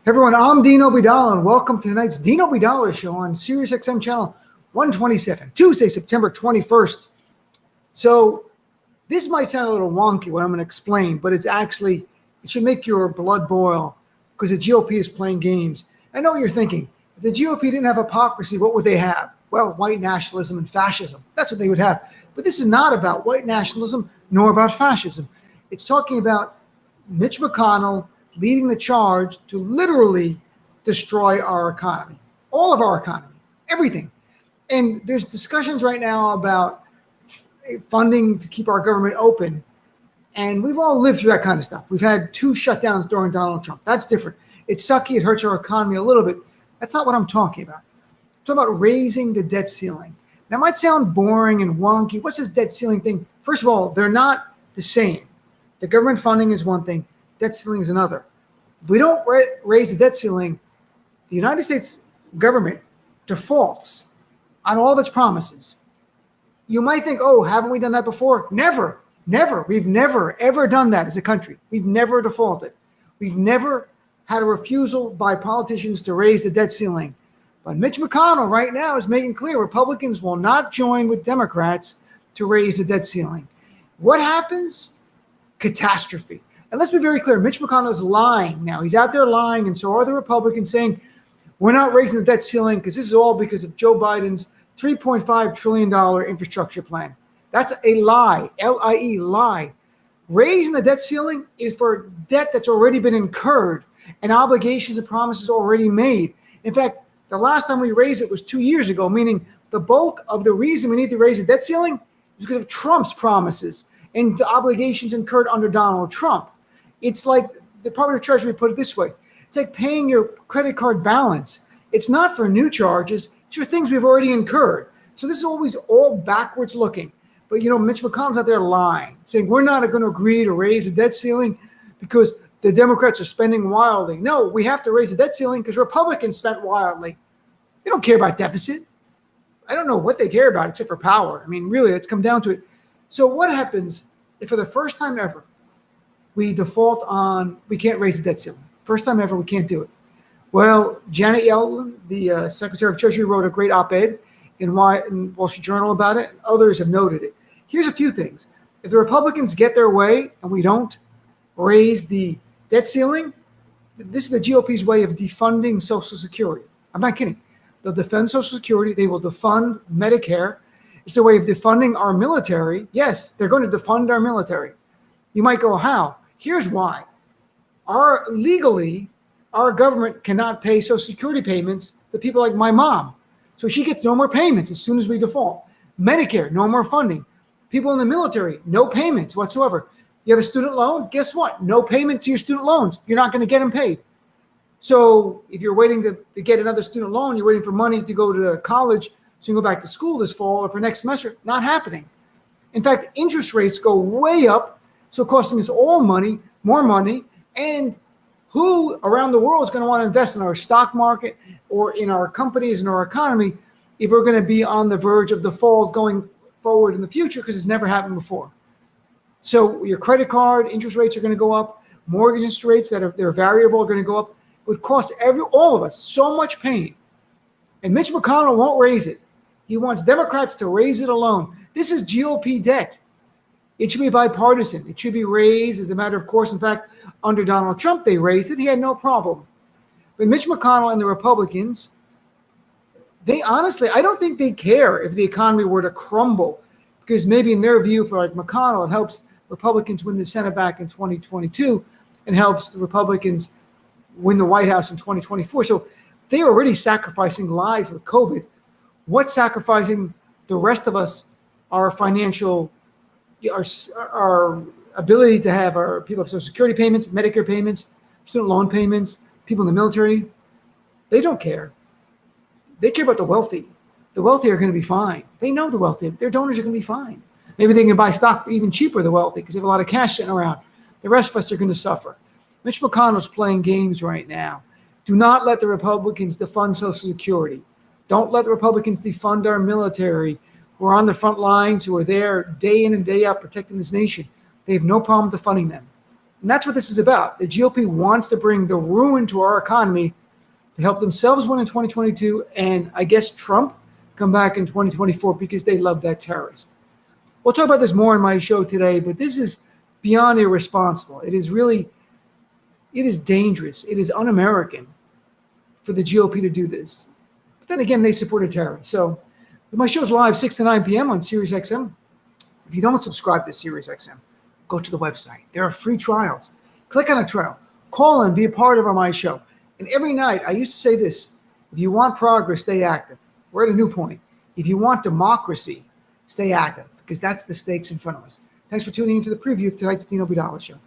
Everyone, I'm Dean Obidala, and welcome to tonight's Dean Obidala Show on SiriusXM Channel 127, Tuesday, September 21st. So this might sound a little wonky what I'm going to explain, but it should make your blood boil because the GOP is playing games. I know what you're thinking. If the GOP didn't have hypocrisy, what would they have? Well, white nationalism and fascism. That's what they would have. But this is not about white nationalism nor about fascism. It's talking about Mitch McConnell leading the charge to literally destroy our economy, all of our economy, everything. And there's discussions right now about funding to keep our government open. And we've all lived through that kind of stuff. We've had 2 shutdowns during Donald Trump. That's different. It's sucky. It hurts our economy a little bit. That's not what I'm talking about. I'm talking about raising the debt ceiling. Now, it might sound boring and wonky. What's this debt ceiling thing? First of all, they're not the same. The government funding is one thing. Debt ceiling is another. If we don't raise the debt ceiling, the United States government defaults on all of its promises. You might think, oh, haven't we done that before? Never. We've never, ever done that as a country. We've never defaulted. We've never had a refusal by politicians to raise the debt ceiling. But Mitch McConnell right now is making clear Republicans will not join with Democrats to raise the debt ceiling. What happens? Catastrophe. And let's be very clear, Mitch McConnell is lying now. He's out there lying, and so are the Republicans saying, we're not raising the debt ceiling because this is all because of Joe Biden's $3.5 trillion infrastructure plan. That's a lie, L-I-E, lie. Raising the debt ceiling is for debt that's already been incurred and obligations and promises already made. In fact, the last time we raised it was 2 years ago, meaning the bulk of the reason we need to raise the debt ceiling is because of Trump's promises and the obligations incurred under Donald Trump. It's like the Department of Treasury put it this way. It's like paying your credit card balance. It's not for new charges. It's for things we've already incurred. So this is always all backwards looking. But, Mitch McConnell's out there lying, saying we're not going to agree to raise the debt ceiling because the Democrats are spending wildly. No, we have to raise the debt ceiling because Republicans spent wildly. They don't care about deficit. I don't know what they care about except for power. I mean, really, let's come down to it. So what happens if for the first time ever, we default on, we can't raise the debt ceiling? First time ever, we can't do it. Well, Janet Yellen, the Secretary of Treasury, wrote a great op-ed in Wall Street Journal about it. Others have noted it. Here's a few things. If the Republicans get their way and we don't raise the debt ceiling, this is the GOP's way of defunding Social Security. I'm not kidding. They'll defund Social Security. They will defund Medicare. It's their way of defunding our military. Yes, they're going to defund our military. You might go, how? Here's why. Legally, our government cannot pay Social Security payments to people like my mom. So she gets no more payments as soon as we default. Medicare, no more funding. People in the military, no payments whatsoever. You have a student loan, guess what? No payment to your student loans. You're not going to get them paid. So if you're waiting to get another student loan, you're waiting for money to go to college so you can go back to school this fall or for next semester, not happening. In fact, interest rates go way up, so costing us all money, more money, and who around the world is going to want to invest in our stock market or in our companies and our economy if we're going to be on the verge of default going forward in the future because it's never happened before? So your credit card interest rates are going to go up. Mortgage interest rates they're variable are going to go up. It would cost all of us so much pain. And Mitch McConnell won't raise it. He wants Democrats to raise it alone. This is GOP debt. It should be bipartisan. It should be raised as a matter of course. In fact, under Donald Trump, they raised it. He had no problem. But Mitch McConnell and the Republicans, they honestly, I don't think they care if the economy were to crumble, because maybe in their view, for like McConnell, it helps Republicans win the Senate back in 2022 and helps the Republicans win the White House in 2024. So they're already sacrificing lives with COVID. What's sacrificing the rest of us, our financial, our ability to have our people have Social Security payments, Medicare payments, student loan payments, people in the military? They don't care. They care about the wealthy. The wealthy are going to be fine. They know the wealthy. Their donors are going to be fine. Maybe they can buy stock for even cheaper, the wealthy, because they have a lot of cash sitting around. The rest of us are going to suffer. Mitch McConnell's playing games right now. Do not let the Republicans defund Social Security. Don't let the Republicans defund our military who are on the front lines, who are there day in and day out protecting this nation. They have no problem defunding them. And that's what this is about. The GOP wants to bring the ruin to our economy to help themselves win in 2022, and I guess Trump come back in 2024 because they love that terrorist. We'll talk about this more in my show today, but this is beyond irresponsible. It is dangerous. It is un-American for the GOP to do this. But then again, they support a terrorist. So my show's live 6 to 9 p.m. on SiriusXM. If you don't subscribe to SiriusXM, go to the website. There are free trials. Click on a trial. Call in, be a part of my show. And every night, I used to say this: if you want progress, stay active. We're at a new point. If you want democracy, stay active, because that's the stakes in front of us. Thanks for tuning into the preview of tonight's Dino Vidala Show.